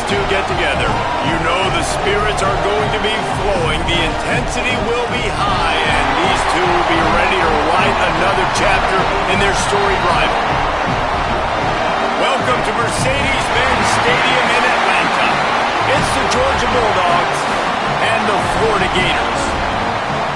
two get together, you know the spirits are going to be flowing, the intensity will be high, and these two will be ready to write another chapter in their storied rivalry. Welcome to Mercedes-Benz Stadium in Atlanta. It's the Georgia Bulldogs and the Florida Gators.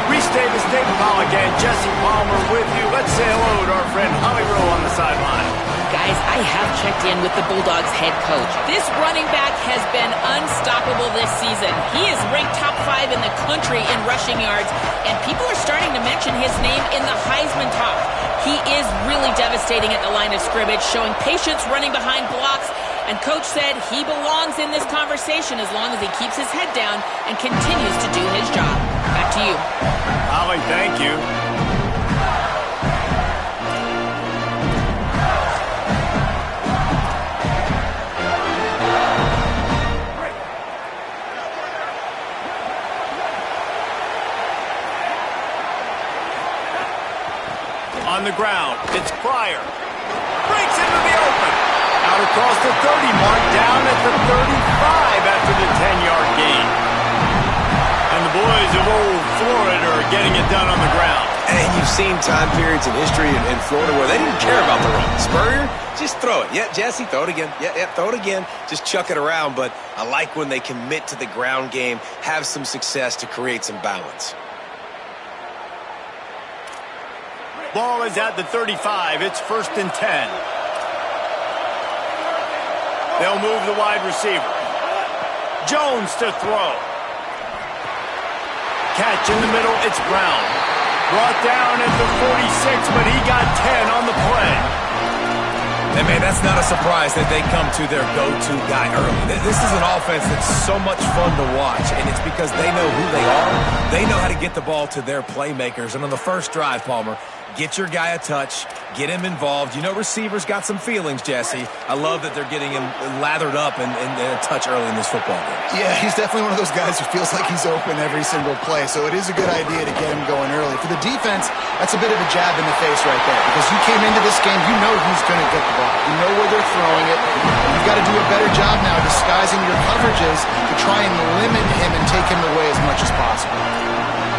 Reese Davis, David Pollack, and Jesse Palmer with you. Let's say hello to our friend Holly Rowe on the sideline. Guys, I have checked in with the Bulldogs head coach. This running back has been unstoppable this season. He is ranked top 5 in the country in rushing yards, and people are starting to mention his name in the Heisman talk. He is really devastating at the line of scrimmage, showing patience running behind blocks, and coach said he belongs in this conversation as long as he keeps his head down and continues to do his job. Back to you. Holly, thank you. On the ground, it's Pryor. Breaks into the open. Out across the 30 mark, down at the 35 after the 10-yard gain. And the boys of old Florida are getting it done on the ground. And you've seen time periods in history in Florida where they didn't care about the run. Spurrier, just throw it. Yeah, Jesse, throw it again. Yeah, throw it again. Just chuck it around. But I like when they commit to the ground game, have some success to create some balance. Ball is at the 35. It's 1st and 10. They'll move the wide receiver. Jones to throw. Catch in the middle. It's Brown. Brought down at the 46, but he got 10 on the play. And, man, that's not a surprise that they come to their go-to guy early. This is an offense that's so much fun to watch, and it's because they know who they are. They know how to get the ball to their playmakers. And on the first drive, Palmer, get your guy a touch, get him involved. You know receivers got some feelings, Jesse. I love that they're getting him lathered up and a touch early in this football game. Yeah, he's definitely one of those guys who feels like he's open every single play, so it is a good idea to get him going early. For the defense, that's a bit of a jab in the face right there, because you came into this game, you know who's going to get the ball. You know where they're throwing it. You've got to do a better job now disguising your coverages to try and limit him and take him away as much as possible.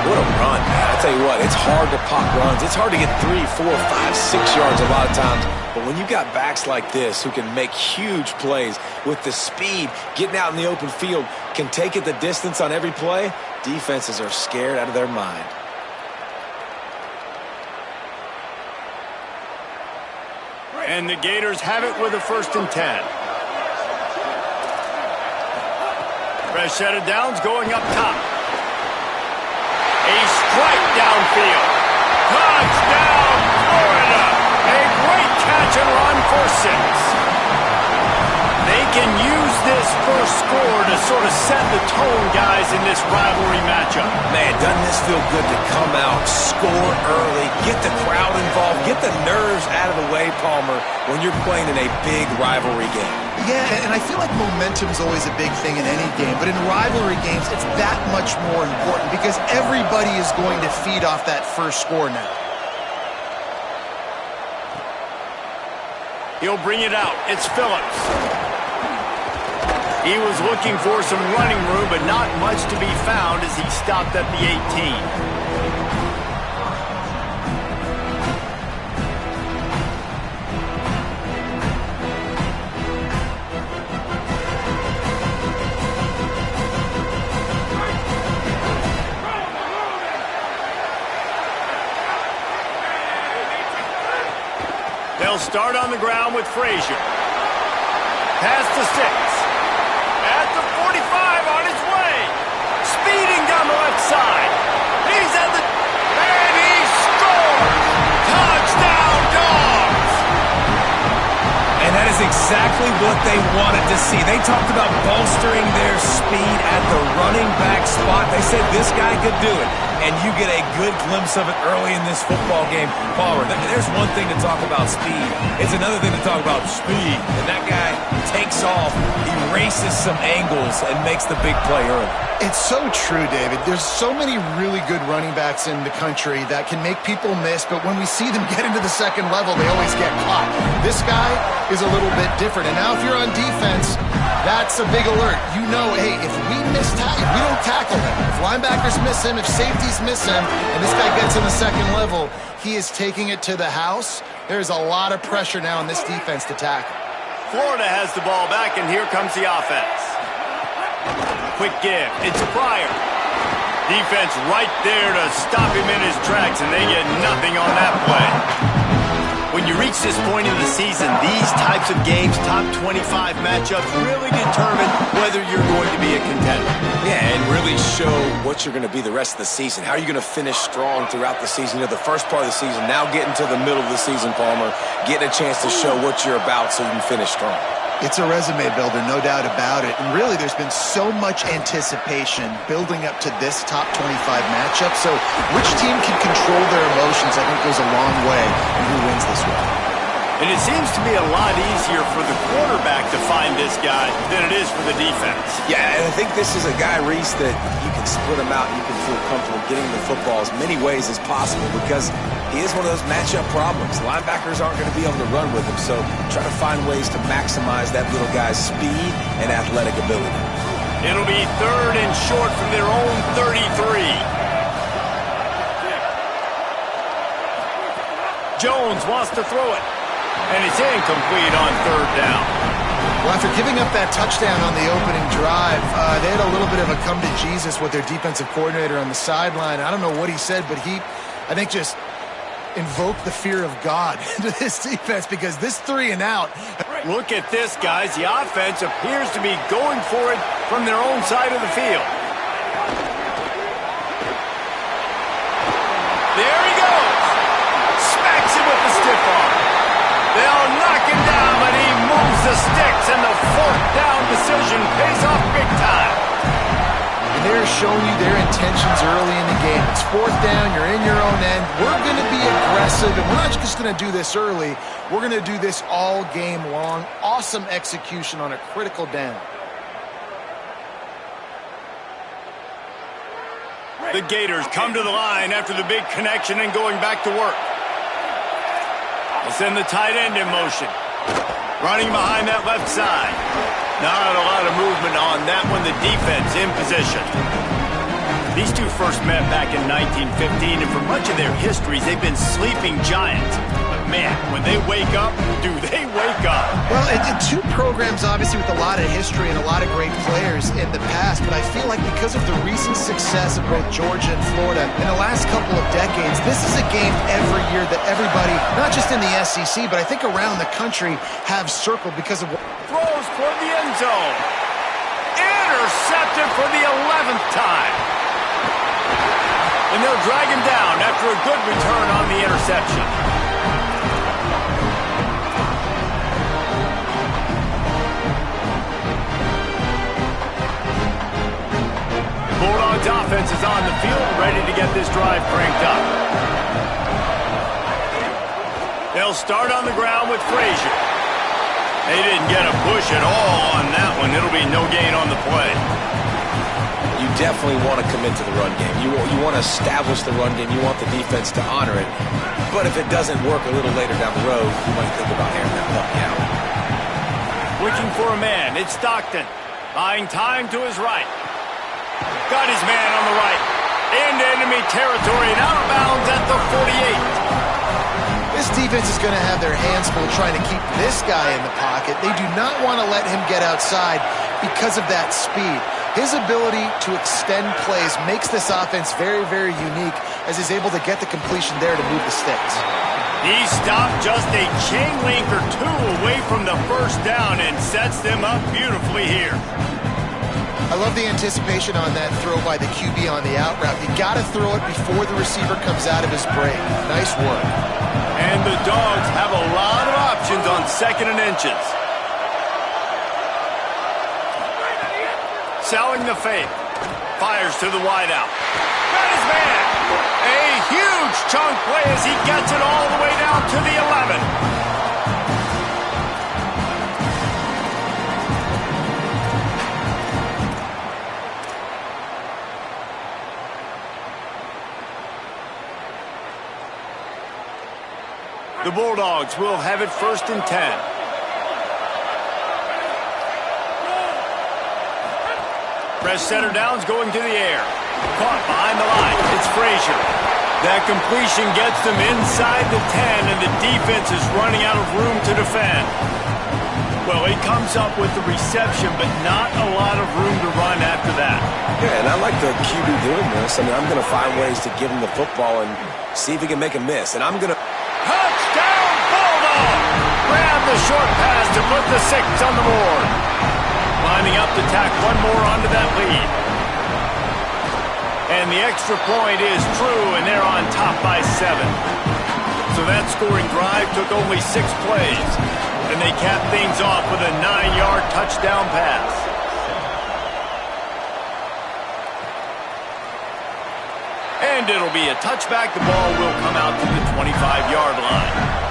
What a run, man. I tell you what, it's hard to pop runs. It's hard to get 3, 4, 5, 6 yards a lot of times. But when you've got backs like this who can make huge plays with the speed, getting out in the open field, can take it the distance on every play, defenses are scared out of their mind. And the Gators have it with a 1st and 10. Fresh set of downs going up top. A strike downfield. Touchdown, Florida. A great catch and run for 6. They can use this first score to sort of set the tone, guys, in this rivalry matchup. Man, doesn't this feel good to come out, score early, get the crowd involved, get the nerves out of the way, Palmer, when you're playing in a big rivalry game? Yeah, and I feel like momentum is always a big thing in any game, but in rivalry games, it's that much more important because everybody is going to feed off that first score now. He'll bring it out. It's Phillips. He was looking for some running room, but not much to be found as he stopped at the 18. They'll start on the ground with Frazier. Pass to 6. At the 45 on his way. Speeding down the left side. He's at the... And he scores! Touchdown, Dogs! And that is exactly what they wanted to see. They talked about bolstering their speed at the running back spot. They said this guy could do it. And you get a good glimpse of it early in this football game. Palmer, there's one thing to talk about speed. It's another thing to talk about speed. And that guy takes off, he races some angles, and makes the big play early. It's so true, David. There's so many really good running backs in the country that can make people miss, but when we see them get into the second level, they always get caught. This guy is a little bit different. And now if you're on defense, That's a big alert. You know, hey, if we don't tackle him, if linebackers miss him, if safeties miss him, and this guy gets in the second level, he is taking it to the house. There's a lot of pressure now in this defense to tackle. Florida has the ball back, and here comes the offense. Quick give. It's Pryor. Defense right there to stop him in his tracks, and they get nothing on that play. When you reach this point in the season, these types of games, top 25 matchups, really determine whether you're going to be a contender. Yeah, and really show what you're going to be the rest of the season. How are you going to finish strong throughout the season? You know, the first part of the season, now getting to the middle of the season, Palmer, getting a chance to show what you're about so you can finish strong. It's a resume builder, no doubt about it. And really, there's been so much anticipation building up to this top 25 matchup. So which team can control their emotions, I think, goes a long way in who wins this one. And it seems to be a lot easier for the quarterback to find this guy than it is for the defense. Yeah, and I think this is a guy, Reese, that you can split him out. You can feel comfortable getting the football as many ways as possible because he is one of those matchup problems. Linebackers aren't going to be able to run with him, so try to find ways to maximize that little guy's speed and athletic ability. It'll be 3rd and short from their own 33. Jones wants to throw it. And it's incomplete on 3rd down. Well, after giving up that touchdown on the opening drive, they had a little bit of a come to Jesus with their defensive coordinator on the sideline. I don't know what he said, but he, I think, just invoked the fear of God into this defense because this 3 and out. Look at this, guys. The offense appears to be going for it from their own side of the field. There he goes. Smacks him with the stiff arm. They'll knock him down, but he moves the sticks, and the 4th down decision pays off big time. And they're showing you their intentions early in the game. It's 4th down, you're in your own end. We're going to be aggressive, and we're not just going to do this early. We're going to do this all game long. Awesome execution on a critical down. The Gators come to the line after the big connection and going back to work. They'll send the tight end in motion. Running behind that left side. Not a lot of movement on that one. The defense in position. These two first met back in 1915, and for much of their histories, they've been sleeping giants. But man, when they wake up, do they wake up? Well, two programs, obviously, with a lot of history and a lot of great players in the past, but I feel like because of the recent success of both Georgia and Florida in the last couple of decades, this is a game every year that everybody, not just in the SEC, but I think around the country, have circled because of... Throws toward the end zone. Intercepted for the 11th time. And they'll drag him down after a good return on the interception. Bulldogs offense is on the field, ready to get this drive cranked up. They'll start on the ground with Frazier. They didn't get a push at all on that one. It'll be no gain on the play. You definitely want to commit to the run game. You want to establish the run game. You want the defense to honor it. But if it doesn't work a little later down the road, you might think about airing that puppy out. Looking for a man. It's Stockton. Buying time to his right. Got his man on the right. Into enemy territory and out of bounds at the 48. This defense is going to have their hands full trying to keep this guy in the pocket. They do not want to let him get outside because of that speed. His ability to extend plays makes this offense very, very unique as he's able to get the completion there to move the sticks. He stopped just a chain link or two away from the first down and sets them up beautifully here. I love the anticipation on that throw by the QB on the out route. You got to throw it before the receiver comes out of his break. Nice work. And the Dogs have a lot of options on 2nd and inches. Selling the fake. Fires to the wideout. Got his man. A huge chunk play as he gets it all the way down to the 11. The Bulldogs will have it 1st and 10. Press center down's going to the air. Caught behind the line. It's Frazier. That completion gets them inside the 10, and the defense is running out of room to defend. Well, he comes up with the reception, but not a lot of room to run after that. Yeah, and I like the QB doing this. I mean, I'm going to find ways to give him the football and see if he can make a miss. And I'm going to... Touchdown, Bulldog! Grab the short pass to put the 6 on the board. Lining up to tack one more onto that lead. And the extra point is true, and they're on top by 7. So that scoring drive took only 6 plays. And they cap things off with a 9-yard touchdown pass. And it'll be a touchback. The ball will come out to the 25-yard line.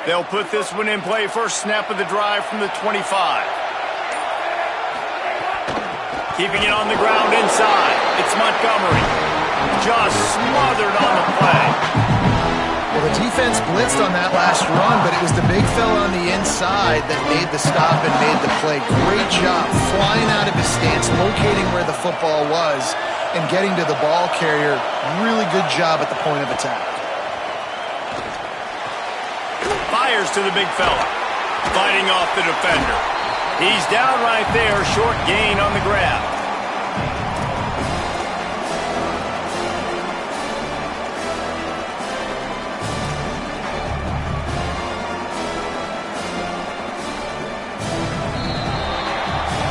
They'll put this one in play. First snap of the drive from the 25. Keeping it on the ground inside. It's Montgomery. Just smothered on the play. Well, the defense blitzed on that last run, but it was the big fella on the inside that made the stop and made the play. Great job flying out of his stance, locating where the football was, and getting to the ball carrier. Really good job at the point of attack. Fires to the big fella. Fighting off the defender. He's down right there. Short gain on the grab.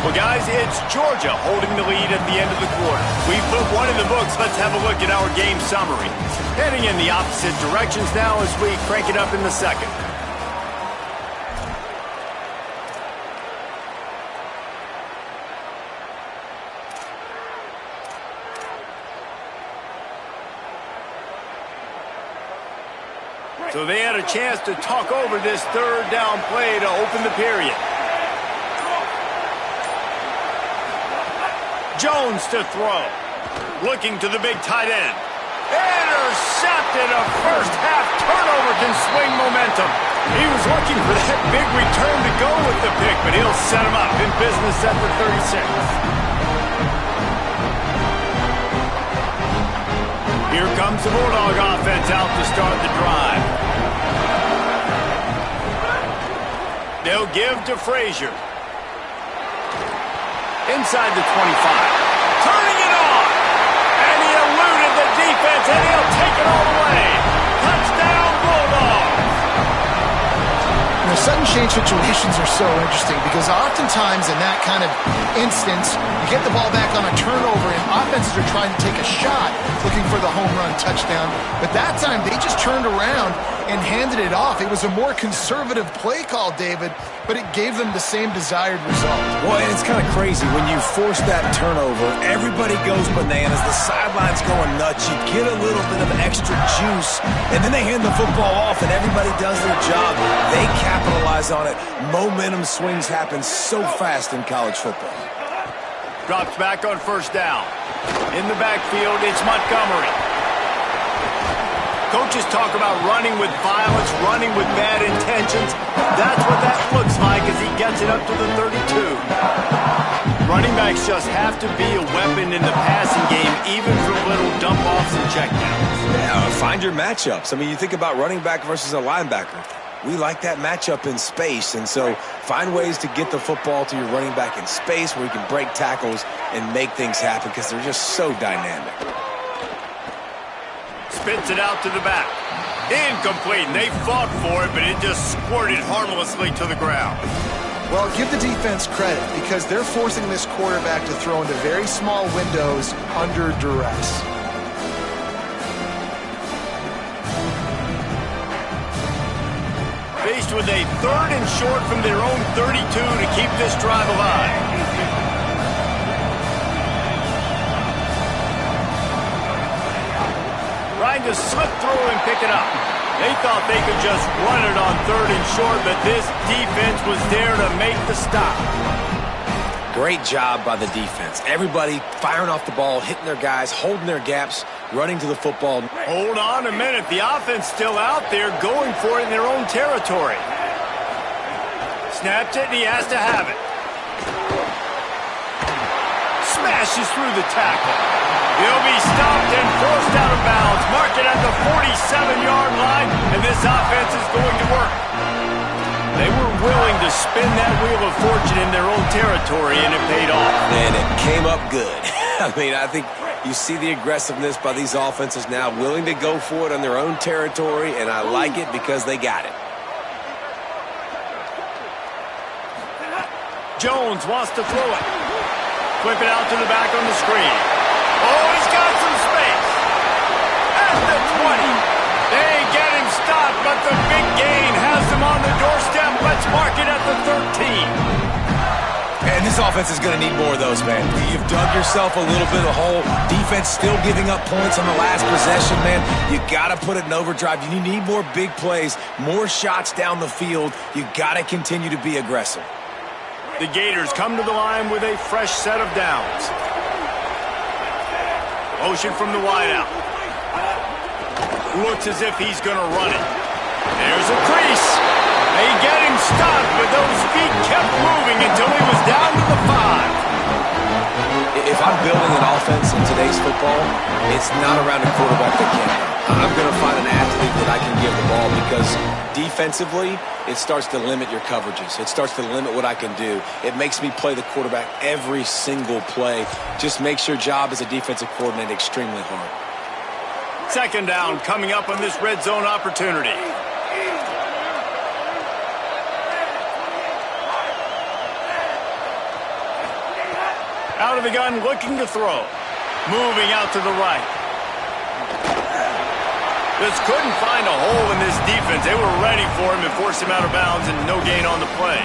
Well, guys, it's Georgia holding the lead at the end of the quarter. We put one in the books. Let's have a look at our game summary. Heading in the opposite directions now as we crank it up in the second. So they had a chance to talk over this third down play to open the period. Jones to throw. Looking to the big tight end. Intercepted. A first half turnover can swing momentum. He was looking for that big return to go with the pick, but he'll set him up in business at the 36. Here comes the Bulldog offense out to start the drive. They'll give to Frazier. Inside the 25. Turning it on. And he eluded the defense, and he'll take it all the way. Touchdown, Bulldogs. You know, sudden change situations are so interesting because oftentimes in that kind of instance, you get the ball back on a turnover and offenses are trying to take a shot looking for the home run touchdown. But that time, they just turned around and handed it off. It was a more conservative play call, David, but it gave them the same desired result. Well, and it's kind of crazy. When you force that turnover, everybody goes bananas. The sideline's going nuts. You get a little bit of extra juice, and then they hand the football off, and everybody does their job. They capitalize on it. Momentum swings happen so fast in college football. Drops back on first down. In the backfield, it's Montgomery. Coaches talk about running with violence, running with bad intentions. That's what that looks like as he gets it up to the 32. Running backs just have to be a weapon in the passing game, even for little dump-offs and checkdowns. Yeah, find your matchups. I mean, you think about running back versus a linebacker. We like that matchup in space, and so find ways to get the football to your running back in space where you can break tackles and make things happen because they're just so dynamic. Spits it out to the back. Incomplete. And they fought for it, but it just squirted harmlessly to the ground. Well, give the defense credit because they're forcing this quarterback to throw into very small windows under duress. Faced with a 3rd and short from their own 32 to keep this drive alive. Trying to slip through and pick it up. They thought they could just run it on 3rd and short, but this defense was there to make the stop. Great job by the defense. Everybody firing off the ball, hitting their guys, holding their gaps, running to the football. Hold on a minute. The offense still out there going for it in their own territory. Snapped it, and he has to have it. Smashes through the tackle. He'll be stopped and forced out of bounds. Mark it at the 47-yard line, and this offense is going to work. They were willing to spin that wheel of fortune in their own territory, and it paid off. And it came up good. I mean, I think you see the aggressiveness by these offenses now, willing to go for it on their own territory, and I like it because they got it. Jones wants to throw it. Flip it out to the back on the screen. Oh, he's got some space. At the 20. They get him stopped, but the big gain has him on the doorstep. Let's mark it at the 13. And this offense is going to need more of those, man. You've dug yourself a little bit of a hole. Defense still giving up points on the last possession, man. You got to put it in overdrive. You need more big plays, more shots down the field. You got to continue to be aggressive. The Gators come to the line with a fresh set of downs. Motion from the wideout. Looks as if he's going to run it. There's a crease. They get him stopped, but those feet kept moving until he was down to the 5. If I'm building an offense in today's football, it's not around a quarterback that can't run. I'm going to find an athlete that I can give the ball because defensively, it starts to limit your coverages. It starts to limit what I can do. It makes me play the quarterback every single play. Just makes your job as a defensive coordinator extremely hard. Second down coming up on this red zone opportunity. Out of the gun, looking to throw. Moving out to the right. Just couldn't find a hole in this defense. They were ready for him and forced him out of bounds, and no gain on the play.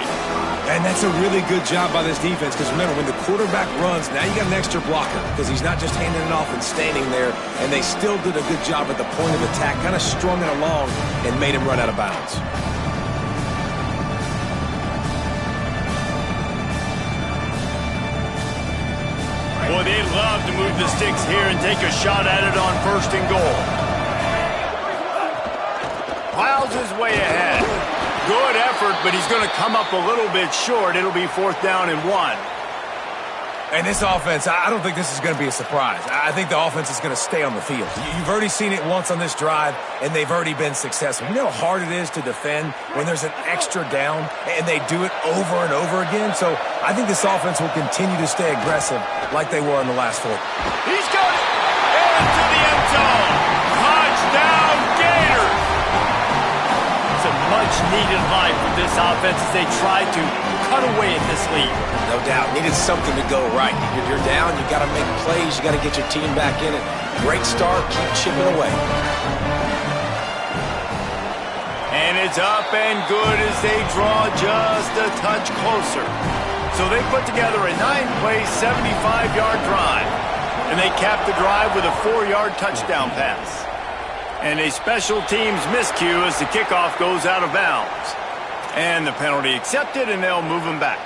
And that's a really good job by this defense because, remember, when the quarterback runs, now you got an extra blocker because he's not just handing it off and standing there, and they still did a good job at the point of attack, kind of strung it along and made him run out of bounds. Boy, they'd love to move the sticks here and take a shot at it on 1st and goal. Piles his way ahead. Good effort, but he's going to come up a little bit short. It'll be 4th down and 1. And this offense, I don't think this is going to be a surprise. I think the offense is going to stay on the field. You've already seen it once on this drive, and they've already been successful. You know how hard it is to defend when there's an extra down, and they do it over and over again? So I think this offense will continue to stay aggressive like they were in the last 4. He's got it! Into the end zone! Touchdown, Gators! It's a much-needed life for this offense as they try to cut away at this lead. No doubt. Needed something to go right. You're down. You got to make plays. You got to get your team back in it. Great start. Keep chipping away. And it's up and good as they draw just a touch closer. So they put together a 9-play, 75-yard drive. And they cap the drive with a 4-yard touchdown pass. And a special teams miscue as the kickoff goes out of bounds. And the penalty accepted, and they'll move him back.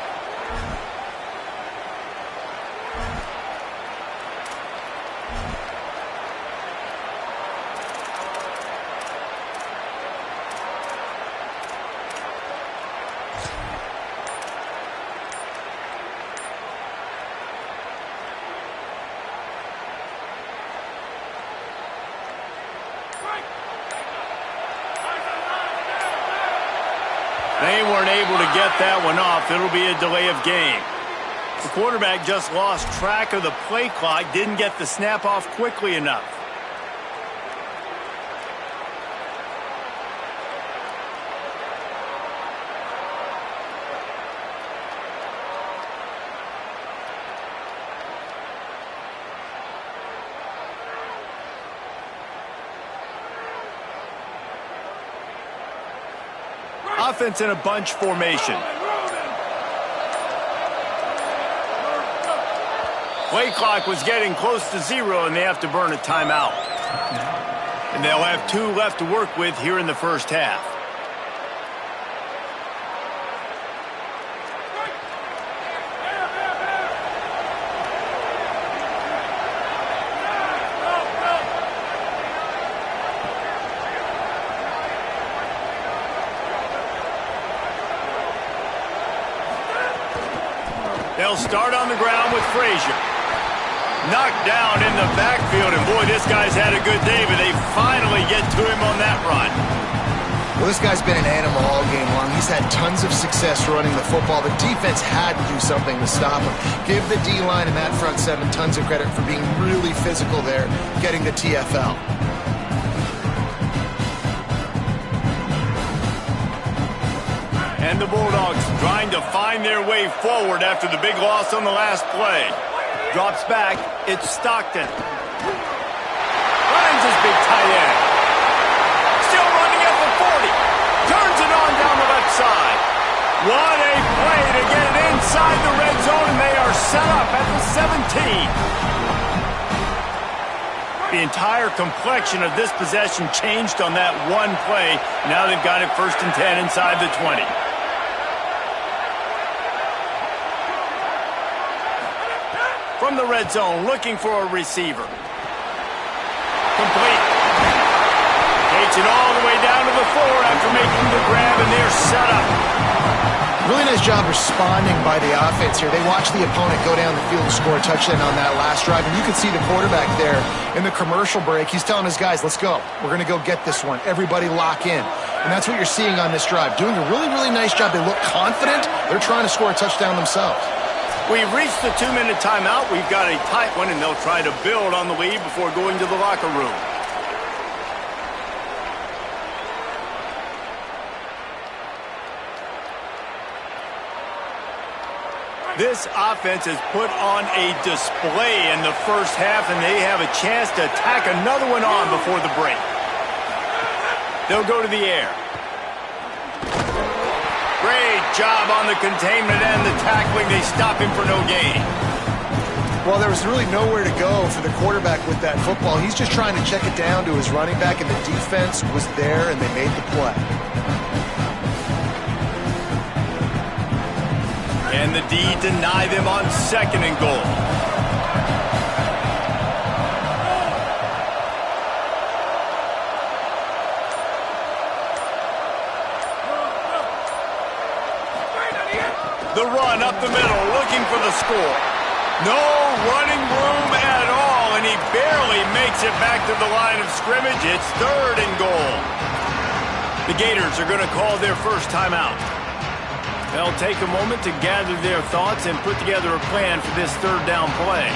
They weren't able to get that one off. It'll be a delay of game. The quarterback just lost track of the play clock, didn't get the snap off quickly enough. Offense in a bunch formation. Play clock was getting close to 0, and they have to burn a timeout. And they'll have 2 left to work with here in the first half. They'll start on the ground with Frazier. Knocked down in the backfield, and boy, this guy's had a good day, but they finally get to him on that run. Well, this guy's been an animal all game long. He's had tons of success running the football. The defense had to do something to stop him. Give the D-line and that front seven tons of credit for being really physical there, getting the TFL. And the Bulldogs trying to find their way forward after the big loss on the last play. Drops back. It's Stockton. Finds his big tight end. Still running at the 40. Turns it on down the left side. What a play to get it inside the red zone, and they are set up at the 17. The entire complexion of this possession changed on that one play. Now they've got it 1st and 10 inside the 20. From the red zone, looking for a receiver. Complete. Takes it all the way down to the floor after making the grab, and they're set up. Really nice job responding by the offense here. They watched the opponent go down the field and score a touchdown on that last drive, and you can see the quarterback there in the commercial break. He's telling his guys, let's go. We're going to go get this one. Everybody lock in. And that's what you're seeing on this drive. Doing a really, really nice job. They look confident. They're trying to score a touchdown themselves. We've reached the 2-minute timeout. We've got a tight one, and they'll try to build on the lead before going to the locker room. This offense has put on a display in the first half, and they have a chance to tack another one on before the break. They'll go to the air. Great job on the containment and the tackling. They stop him for no gain. Well, there was really nowhere to go for the quarterback with that football. He's just trying to check it down to his running back, and the defense was there, and they made the play. And the D deny them on 2nd and goal. The run up the middle, looking for the score. No running room at all, and he barely makes it back to the line of scrimmage. It's 3rd and goal. The Gators are going to call their first timeout. They'll take a moment to gather their thoughts and put together a plan for this 3rd down play.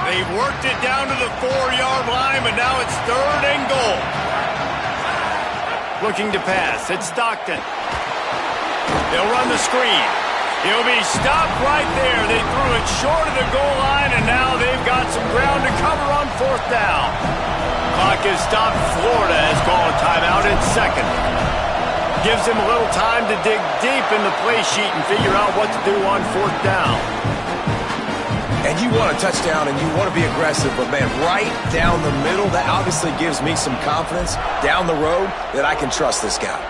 They've worked it down to the 4-yard line, but now it's 3rd and goal. Looking to pass. It's Stockton. They'll run the screen. He'll be stopped right there. They threw it short of the goal line, and now they've got some ground to cover on 4th down. Clock is stopped. Florida has called a timeout in 2nd. Gives them a little time to dig deep in the play sheet and figure out what to do on 4th down. And you want a touchdown and you want to be aggressive, but man, right down the middle, that obviously gives me some confidence down the road that I can trust this guy.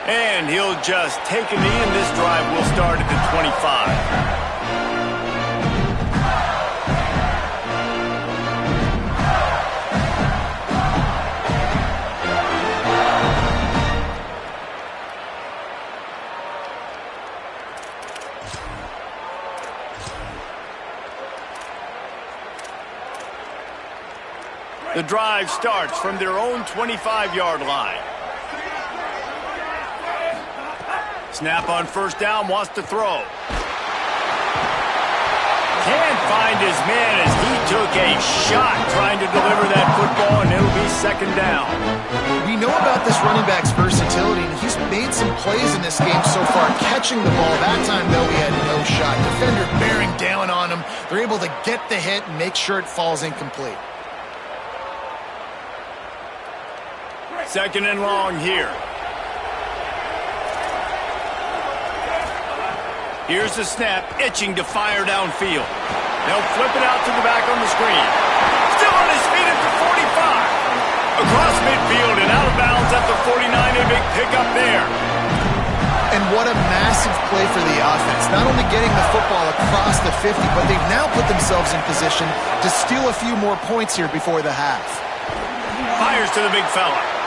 And he'll just take a knee, and this drive will start at the 25. The drive starts from their own 25-yard line. Snap on 1st down, wants to throw. Can't find his man as he took a shot trying to deliver that football, and it'll be 2nd down. We know about this running back's versatility, and he's made some plays in this game so far, catching the ball. That time, though, he had no shot. Defender bearing down on him. They're able to get the hit and make sure it falls incomplete. 2nd and long here. Here's the snap, itching to fire downfield. They'll flip it out to the back on the screen. Still on his feet at the 45. Across midfield and out of bounds at the 49. A big pickup there. And what a massive play for the offense. Not only getting the football across the 50, but they've now put themselves in position to steal a few more points here before the half. Fires to the big fella.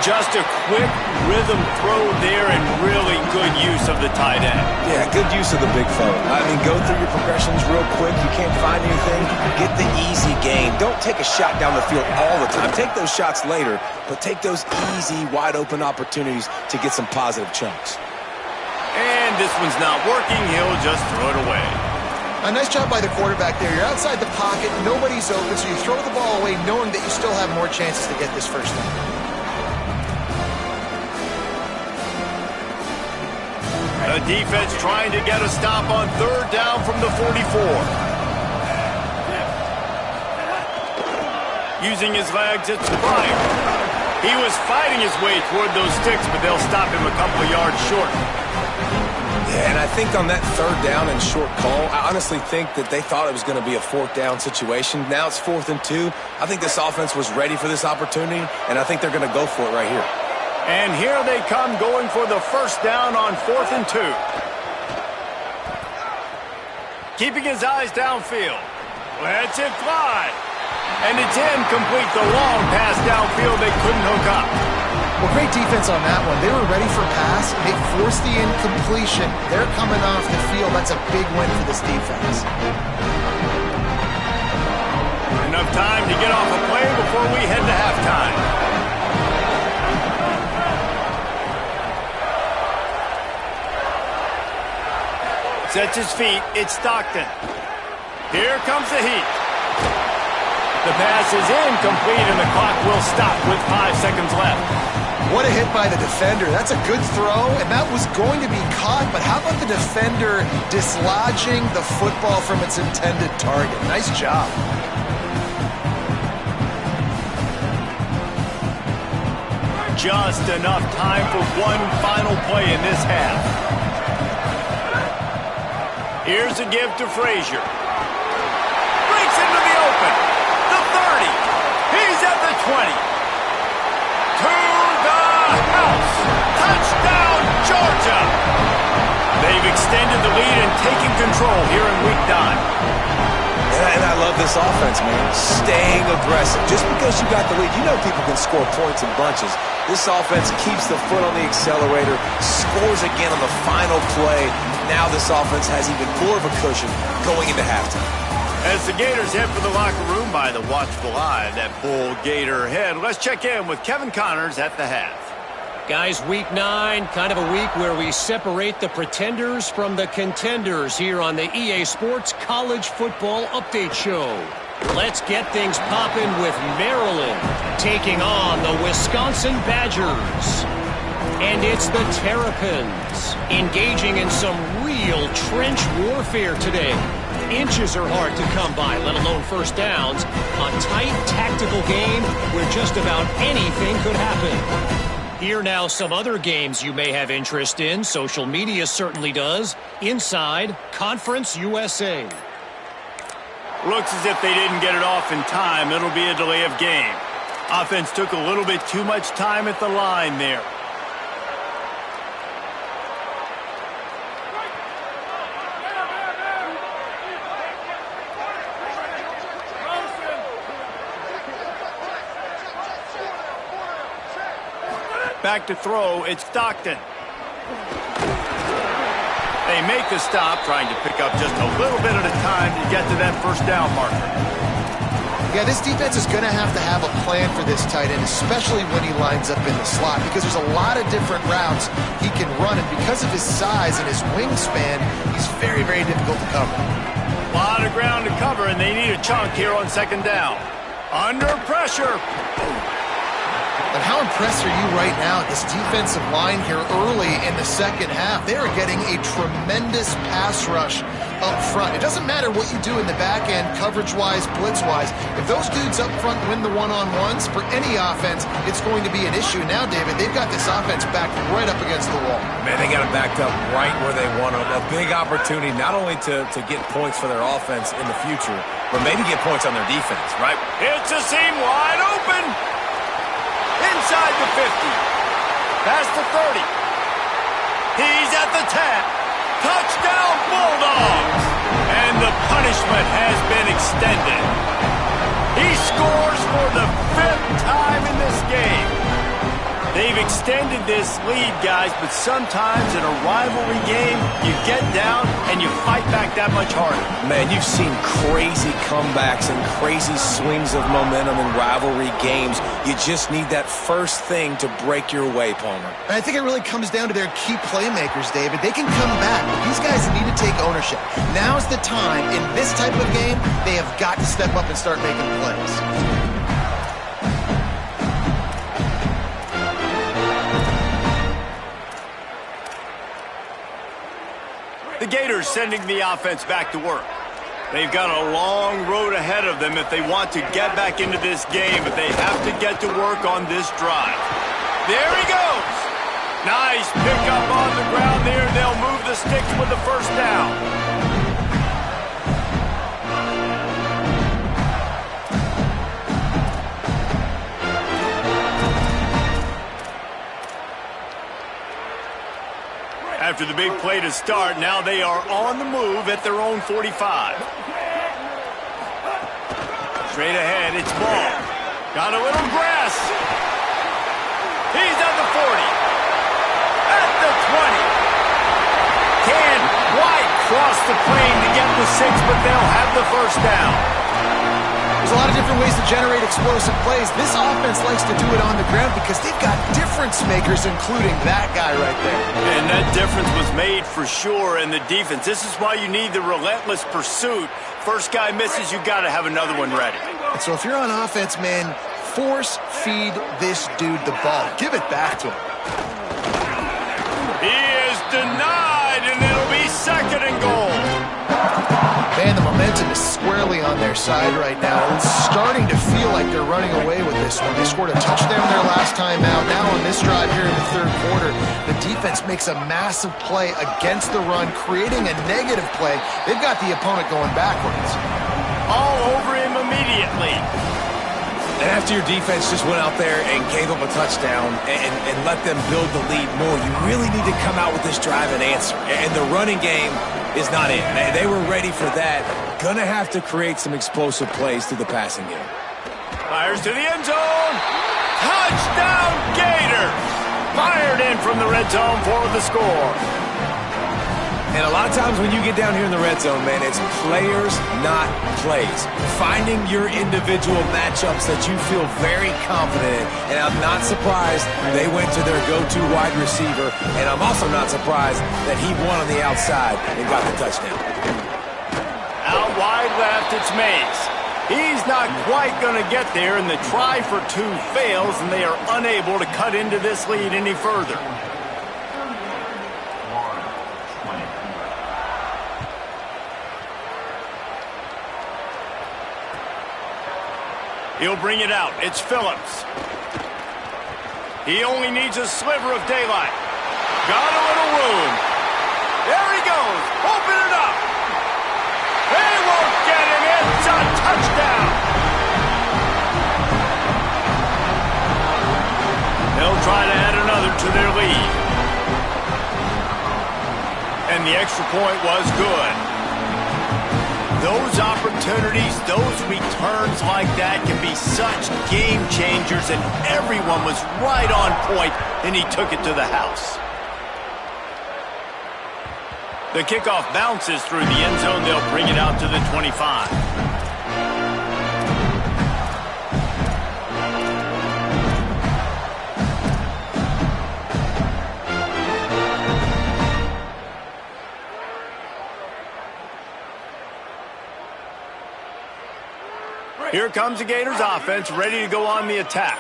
Just a quick rhythm throw there and really good use of the tight end. Yeah, good use of the big fella. I mean, go through your progressions real quick. You can't find anything, get the easy gain. Don't take a shot down the field all the time. Take those shots later, but take those easy, wide-open opportunities to get some positive chunks. And this one's not working. He'll just throw it away. A nice job by the quarterback there. You're outside the pocket, nobody's open, so you throw the ball away knowing that you still have more chances to get this first down. The defense trying to get a stop on third down from the 44. Using his legs, it's Bryant. He was fighting his way toward those sticks, but they'll stop him a couple of yards short. Yeah, and I think on that third down and short call, I honestly think that they thought it was going to be a fourth down situation. Now it's 4th and 2. I think this offense was ready for this opportunity, and I think they're going to go for it right here. And here they come going for the first down on 4th and 2. Keeping his eyes downfield. Lets it fly. And it's incomplete. The long pass downfield they couldn't hook up. Well, great defense on that one. They were ready for pass. They forced the incompletion. They're coming off the field. That's a big win for this defense. Enough time to get off a play before we head to halftime. Sets his feet. It's Stockton. Here comes the heat. The pass is incomplete, and the clock will stop with 5 seconds left. What a hit by the defender. That's a good throw, and that was going to be caught, but how about the defender dislodging the football from its intended target? Nice job. Just enough time for one final play in this half. Here's a give to Frazier. Breaks into the open. The 30. He's at the 20. To the house. Touchdown, Georgia. They've extended the lead and taken control here in week 9. And I love this offense, man. Staying aggressive. Just because you got the lead, you know people can score points in bunches. This offense keeps the foot on the accelerator, scores again on the final play. Now this offense has even more of a cushion going into halftime. As the Gators head for the locker room by the watchful eye of that Bull Gator head, let's check in with Kevin Connors at the half. Guys, week 9, kind of a week where we separate the pretenders from the contenders here on the EA Sports College Football Update Show. Let's get things popping with Maryland taking on the Wisconsin Badgers. And it's the Terrapins engaging in some real trench warfare today. Inches are hard to come by, let alone first downs. A tight tactical game where just about anything could happen. Here now some other games you may have interest in. Social media certainly does. Inside Conference USA. Looks as if they didn't get it off in time. It'll be a delay of game. Offense took a little bit too much time at the line there. Back to throw, it's Stockton. They make the stop, trying to pick up just a little bit at a time to get to that first down marker. Yeah, this defense is going to have a plan for this tight end, especially when he lines up in the slot, because there's a lot of different routes he can run, and because of his size and his wingspan, he's very, very difficult to cover. A lot of ground to cover, and they need a chunk here on second down. Under pressure. And how impressed are you right now at this defensive line here early in the second half? They are getting a tremendous pass rush up front. It doesn't matter what you do in the back end, coverage-wise, blitz-wise. If those dudes up front win the one-on-ones, for any offense, it's going to be an issue. Now, David, they've got this offense backed right up against the wall. Man, they got it backed up right where they want it. A big opportunity not only to get points for their offense in the future, but maybe get points on their defense, right? It's a seam wide open. Inside the 50. Past the 30. He's at the 10. Touchdown Bulldogs. And the punishment has been extended. He scores for the 5th time in this game. They've extended this lead, guys, but sometimes in a rivalry game, you get down and you fight back that much harder. Man, you've seen crazy comebacks and crazy swings of momentum in rivalry games. You just need that first thing to break your way, Palmer. And I think it really comes down to their key playmakers, David. They can come back, but these guys need to take ownership. Now's the time. In this type of game, they have got to step up and start making plays. The Gators sending the offense back to work. They've got a long road ahead of them if they want to get back into this game, but they have to get to work on this drive. There he goes. Nice pickup on the ground there. They'll move the sticks with the first down. After the big play to start, now they are on the move at their own 45. Straight ahead, it's ball. Got a little grass. He's at the 40. At the 20. Can White cross the plane to get the 6, but they'll have the first down. There's a lot of different ways to generate explosive plays. This offense likes to do it on the ground because they've got difference makers, including that guy right there. And that difference was made for sure in the defense. This is why you need the relentless pursuit. First guy misses, you got to have another one ready. And so if you're on offense, man, force feed this dude the ball. Give it back to him. He is denied, and it'll be second and goal. Man, the momentum is squarely on their side right now. It's starting to feel like they're running away with this one. They scored a touchdown their last time out. Now on this drive here in the third quarter, the defense makes a massive play against the run, creating a negative play. They've got the opponent going backwards. All over him immediately. And after your defense just went out there and gave up a touchdown and let them build the lead more, you really need to come out with this drive and answer. And the running game is not in. They were ready for that. Gonna have to create some explosive plays through the passing game. Fires to the end zone. Touchdown Gators. Fired in from the red zone for the score. And a lot of times when you get down here in the red zone, man, it's players, not plays. Finding your individual matchups that you feel very confident in. And I'm not surprised they went to their go-to wide receiver. And I'm also not surprised that he won on the outside and got the touchdown. Out wide left, it's Mays. He's not quite going to get there, and the try for two fails, and they are unable to cut into this lead any further. He'll bring it out. It's Phillips. He only needs a sliver of daylight. Got a little room. There he goes. Open it up. They won't get him. It's a touchdown. They'll try to add another to their lead. And the extra point was good. Those opportunities, those returns like that can be such game changers, and everyone was right on point, and he took it to the house. The kickoff bounces through the end zone. They'll bring it out to the 25. Here comes the Gators offense, ready to go on the attack.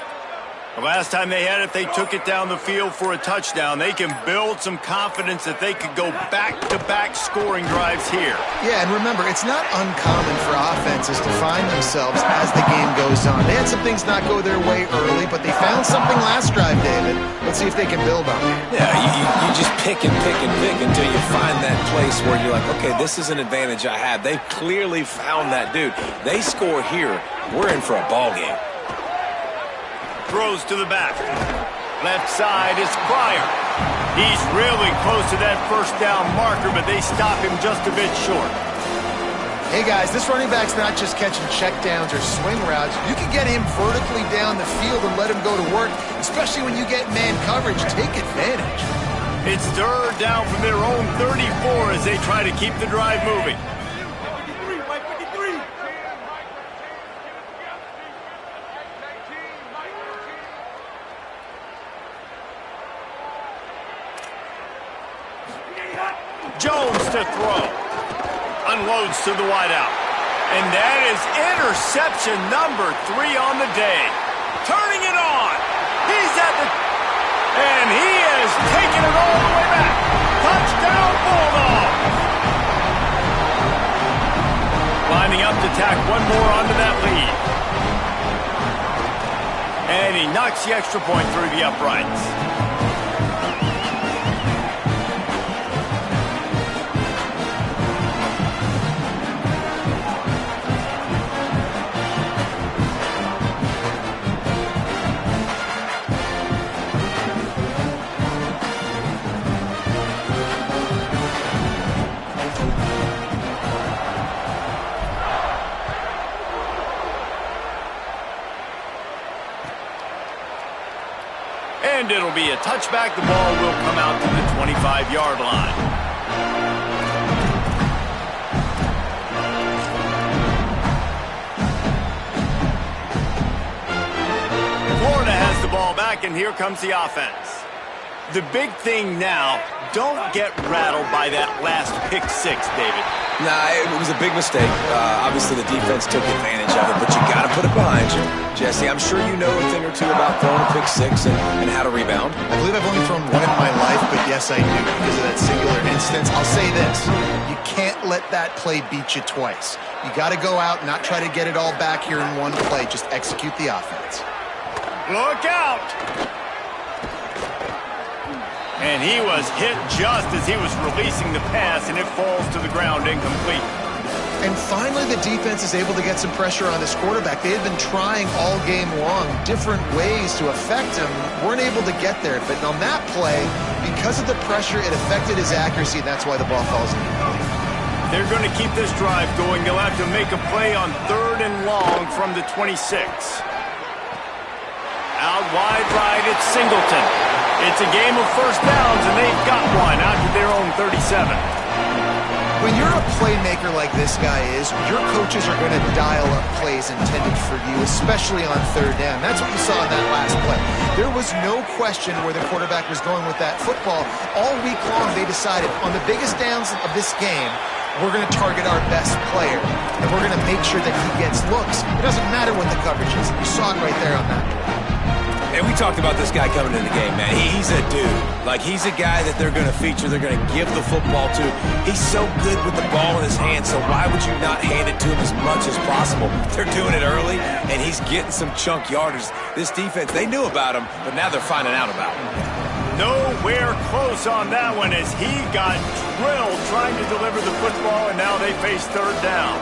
The last time they had it, they took it down the field for a touchdown. They can build some confidence that they could go back-to-back scoring drives here. Yeah, and remember, it's not uncommon for offenses to find themselves as the game goes on. They had some things not go their way early, but they found something last drive, David. Let's see if they can build on it. Yeah, you just pick and pick and pick until you find that place where you're like, okay, this is an advantage I have. They've clearly found that dude. They score here, we're in for a ball game. Throws to the back. Left side is Pryor. He's really close to that first down marker, but they stop him just a bit short. Hey guys, this running back's not just catching checkdowns or swing routes. You can get him vertically down the field and let him go to work, especially when you get man coverage. Take advantage. It's third down from their own 34 as they try to keep the drive moving. Jones to throw. Unloads to the wideout. And that is interception number 3 on the day. Turning it on. He's at the... And he is taking it all the way back. Touchdown, Bulldogs. Lining up to tack one more onto that lead. And he knocks the extra point through the uprights. And it'll be a touchback. The ball will come out to the 25-yard line. Florida has the ball back, and here comes the offense. The big thing now, don't get rattled by that last pick six, David. Nah, it was a big mistake. Obviously, the defense took advantage of it, but you got to put it behind you. Jesse, I'm sure you know a thing or two about throwing a pick six and how to rebound. I believe I've only thrown one in my life, but yes, I do because of that singular instance. I'll say this. You can't let that play beat you twice. You got to go out and not try to get it all back here in one play. Just execute the offense. Look out! And he was hit just as he was releasing the pass, and it falls to the ground incomplete. And finally, the defense is able to get some pressure on this quarterback. They had been trying all game long different ways to affect him. Weren't able to get there. But on that play, because of the pressure, it affected his accuracy, and that's why the ball falls incomplete. They're going to keep this drive going. They'll have to make a play on 3rd and long from the 26. Out wide right, it's Singleton. It's a game of first downs, and they've got one out to their own 37. When you're a playmaker like this guy is, your coaches are going to dial up plays intended for you, especially on 3rd down. That's what you saw in that last play. There was no question where the quarterback was going with that football. All week long, they decided on the biggest downs of this game, we're going to target our best player, and we're going to make sure that he gets looks. It doesn't matter what the coverage is. You saw it right there on that play. And we talked about this guy coming in the game, man. He's a dude. Like, he's a guy that they're going to feature, they're going to give the football to. He's so good with the ball in his hand, so why would you not hand it to him as much as possible? They're doing it early, and he's getting some chunk yardage. This defense, they knew about him, but now they're finding out about him. Nowhere close on that one as he got drilled trying to deliver the football, and now they face 3rd down.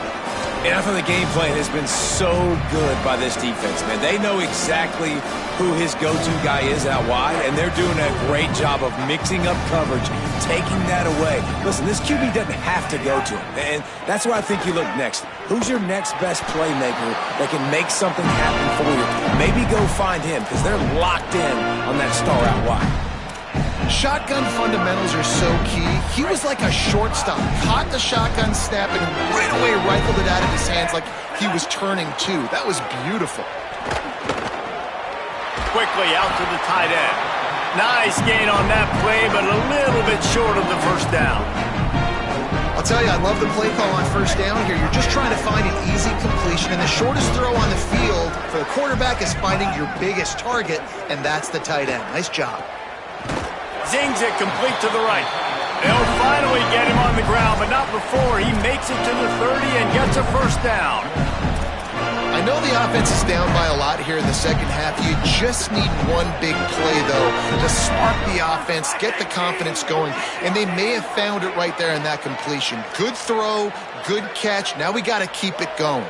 And I think the game plan has been so good by this defense, man. They know exactly who his go-to guy is out wide, and they're doing a great job of mixing up coverage, taking that away. Listen, this QB doesn't have to go to him, and that's where I think you look next. Who's your next best playmaker that can make something happen for you? Maybe go find him, because they're locked in on that star out wide. Shotgun fundamentals are so key. He was like a shortstop, caught the shotgun snap and right away rifled it out of his hands like he was turning two. That was beautiful. Quickly out to the tight end. Nice gain on that play, but a little bit short of the first down. I'll tell you, I love the play call on first down here. You're just trying to find an easy completion, and the shortest throw on the field for the quarterback is finding your biggest target, and that's the tight end. Nice job. Zings it complete to the right. They'll finally get him on the ground, but not before he makes it to the 30 and gets a first down. I know the offense is down by a lot here in the second half. You just need one big play, though, to spark the offense, get the confidence going, and they may have found it right there in that completion. Good throw, good catch. Now we got to keep it going.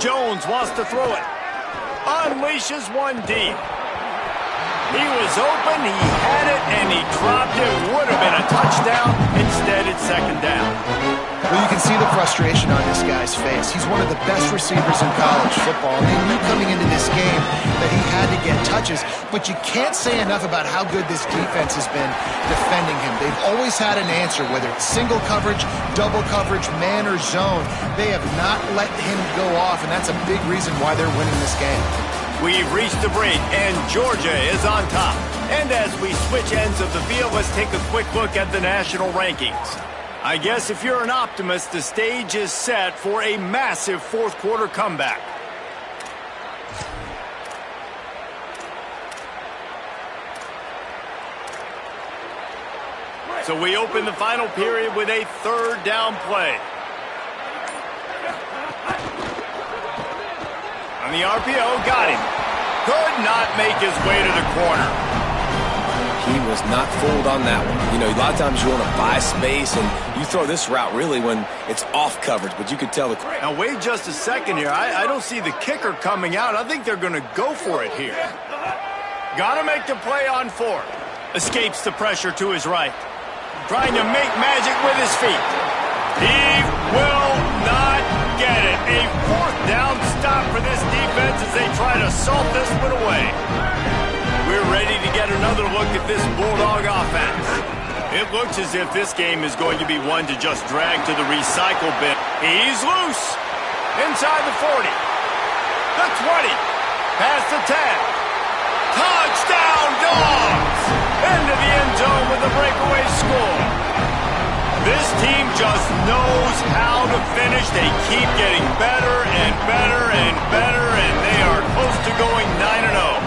Jones wants to throw it. Unleashes one deep. He was open, he had it, and he dropped it. Would have been a touchdown. Instead, it's second down. Well, you can see the frustration on this guy's face. He's one of the best receivers in college football. And they knew coming into this game that he had to get touches. But you can't say enough about how good this defense has been defending him. They've always had an answer, whether it's single coverage, double coverage, man or zone. They have not let him go off, and that's a big reason why they're winning this game. We've reached the break, and Georgia is on top. And as we switch ends of the field, let's take a quick look at the national rankings. I guess if you're an optimist, the stage is set for a massive fourth-quarter comeback. So we open the final period with a third down play. On the RPO, got him. Could not make his way to the corner. He was not fooled on that one. You know, a lot of times you want to buy space, and you throw this route really when it's off coverage, but you could tell the... Now, wait just a second here. I don't see the kicker coming out. I think they're going to go for it here. Got to make the play on fourth. Escapes the pressure to his right. Trying to make magic with his feet. He will not get it. A fourth down stop for this defense as they try to salt this one away. We're ready to get another look at this Bulldog offense. It looks as if this game is going to be one to just drag to the recycle bin. He's loose. Inside the 40. The 20. Past the 10. Touchdown, Dogs! Into the end zone with a breakaway score. This team just knows how to finish. They keep getting better and better and better, and they are close to going 9-0.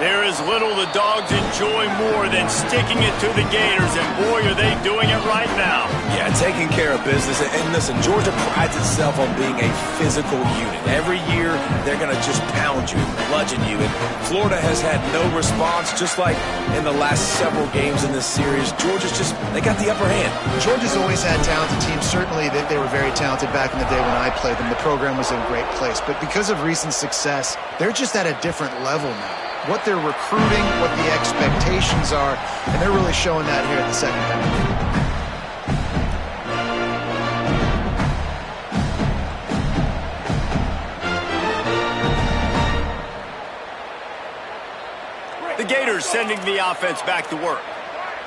There is little the Dogs enjoy more than sticking it to the Gators, and boy, are they doing it right now. Yeah, taking care of business. And listen, Georgia prides itself on being a physical unit. Every year, they're going to just pound you, bludgeon you. And Florida has had no response, just like in the last several games in this series. Georgia's just, they got the upper hand. Georgia's always had talented teams. Certainly, they were very talented back in the day when I played them. The program was in a great place. But because of recent success, they're just at a different level now. What they're recruiting, what the expectations are, and they're really showing that here at the second half. The Gators sending the offense back to work.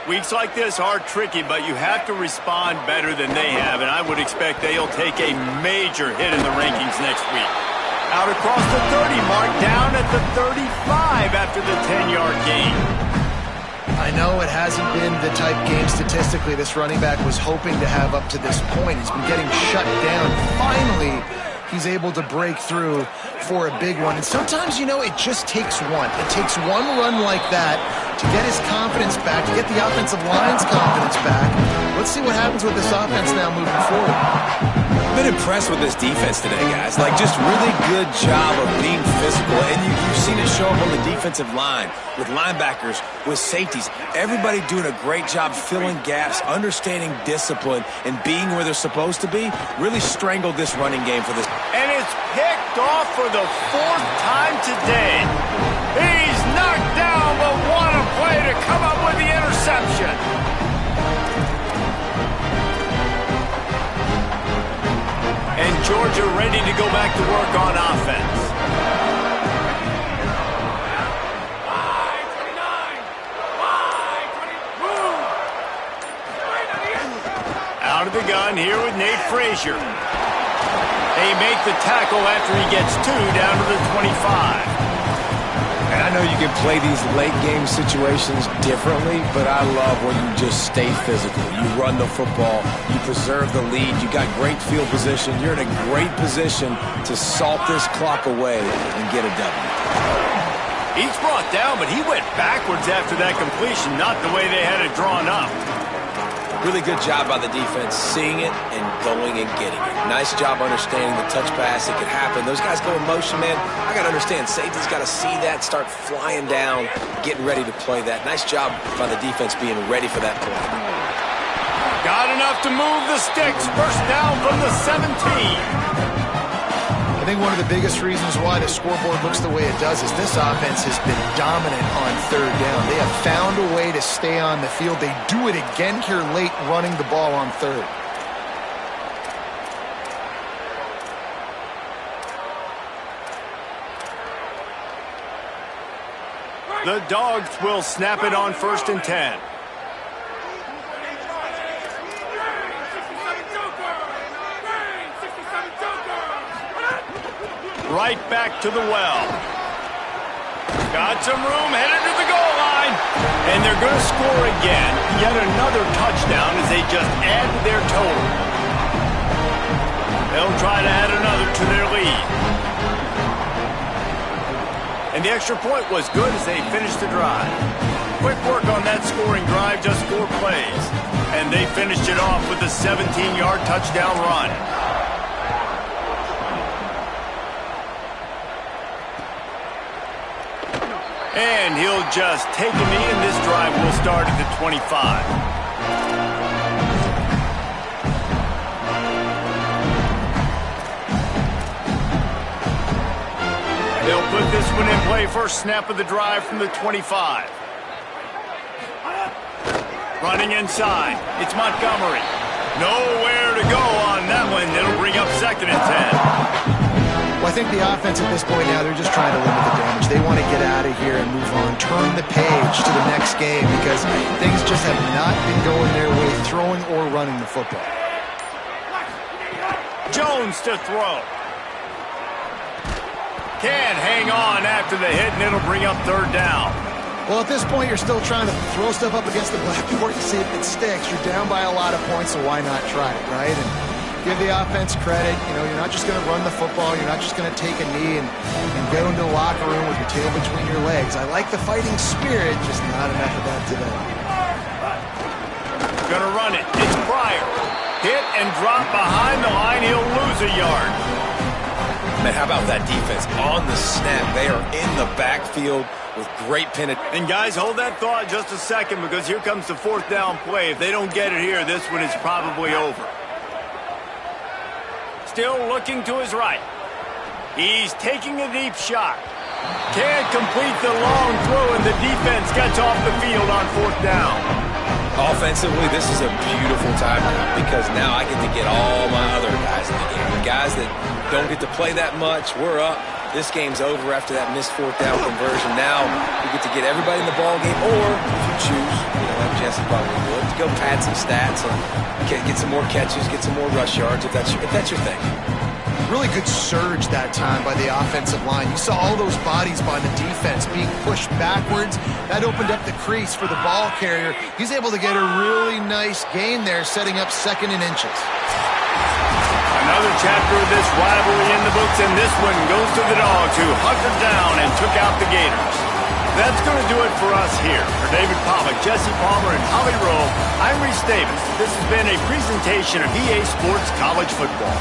Weeks like this are tricky, but you have to respond better than they have, and I would expect they'll take a major hit in the rankings next week. Out across the 30 mark, down at the 35 after the 10-yard gain. I know it hasn't been the type game statistically this running back was hoping to have up to this point. He's been getting shut down. Finally, he's able to break through for a big one. And sometimes, you know, it just takes one. It takes one run like that to get his confidence back, to get the offensive line's confidence back. Let's see what happens with this offense now moving forward. I've been impressed with this defense today, guys. Like, just really good job of being physical. And you've seen it show up on the defensive line with linebackers, with safeties. Everybody doing a great job filling gaps, understanding discipline, and being where they're supposed to be. Really strangled this running game for this. And it's picked off for the fourth time today. He's knocked down, but what a play to come up with the interception. And Georgia ready to go back to work on offense. Out of the gun here with Nate Frazier. They make the tackle after he gets two down to the 25. And I know you can play these late-game situations differently, but I love when you just stay physical. You run the football. You preserve the lead. You got great field position. You're in a great position to salt this clock away and get a W. He's brought down, but he went backwards after that completion, not the way they had it drawn up. Really good job by the defense, seeing it and going and getting it. Nice job understanding the touch pass. It could happen. Those guys go in motion, man. I got to understand. Safety's got to see that, start flying down, getting ready to play that. Nice job by the defense being ready for that play. Got enough to move the sticks. First down from the 17. I think one of the biggest reasons why the scoreboard looks the way it does is this offense has been dominant on third down. They have found a way to stay on the field. They do it again here late, running the ball on third. The Dogs will snap it on 1st and 10. Right back to the well. Got some room, headed to the goal line. And they're going to score again. Yet another touchdown as they just add to their total. They'll try to add another to their lead. And the extra point was good as they finished the drive. Quick work on that scoring drive, just 4 plays. And they finished it off with a 17-yard touchdown run. And he'll just take a knee, and this drive will start at the 25. They'll put this one in play. First snap of the drive from the 25. Running inside. It's Montgomery. Nowhere to go on that one. It'll bring up 2nd and 10. Well, I think the offense at this point now, they're just trying to limit the damage. They want to get out of here and move on, turn the page to the next game because things just have not been going their way, throwing or running the football. Jones to throw. Can't hang on after the hit, and it'll bring up 3rd down. Well, at this point, you're still trying to throw stuff up against the blackboard to see if it sticks. You're down by a lot of points, so why not try it, right? And give the offense credit. You know, you're not just going to run the football. You're not just going to take a knee and go into the locker room with your tail between your legs. I like the fighting spirit, just not enough of that today. Gonna run it. It's Pryor. Hit and drop behind the line. He'll lose a yard. Man, how about that defense on the snap? They are in the backfield with great penetration. And guys, hold that thought just a second because here comes the 4th down play. If they don't get it here, this one is probably over. Still looking to his right. He's taking a deep shot. Can't complete the long throw, and the defense gets off the field on 4th down. Offensively, this is a beautiful time now because now I get to get all my other guys in the game. The guys that don't get to play that much, we're up. This game's over after that missed 4th down conversion. Now we get to get everybody in the ball game, or if you choose, you know, like Jesse probably would, to go pad some stats and get some more catches, get some more rush yards if that's your thing. Really good surge that time by the offensive line. You saw all those bodies by the defense being pushed backwards. That opened up the crease for the ball carrier. He's able to get a really nice gain there, setting up 2nd and inches. Another chapter of this rivalry in the books, and this one goes to the Dogs, who hunkered down and took out the Gators. That's going to do it for us here. For David Pollack, Jesse Palmer, and Holly Rowe, I'm Reese Davis. This has been a presentation of EA Sports College Football.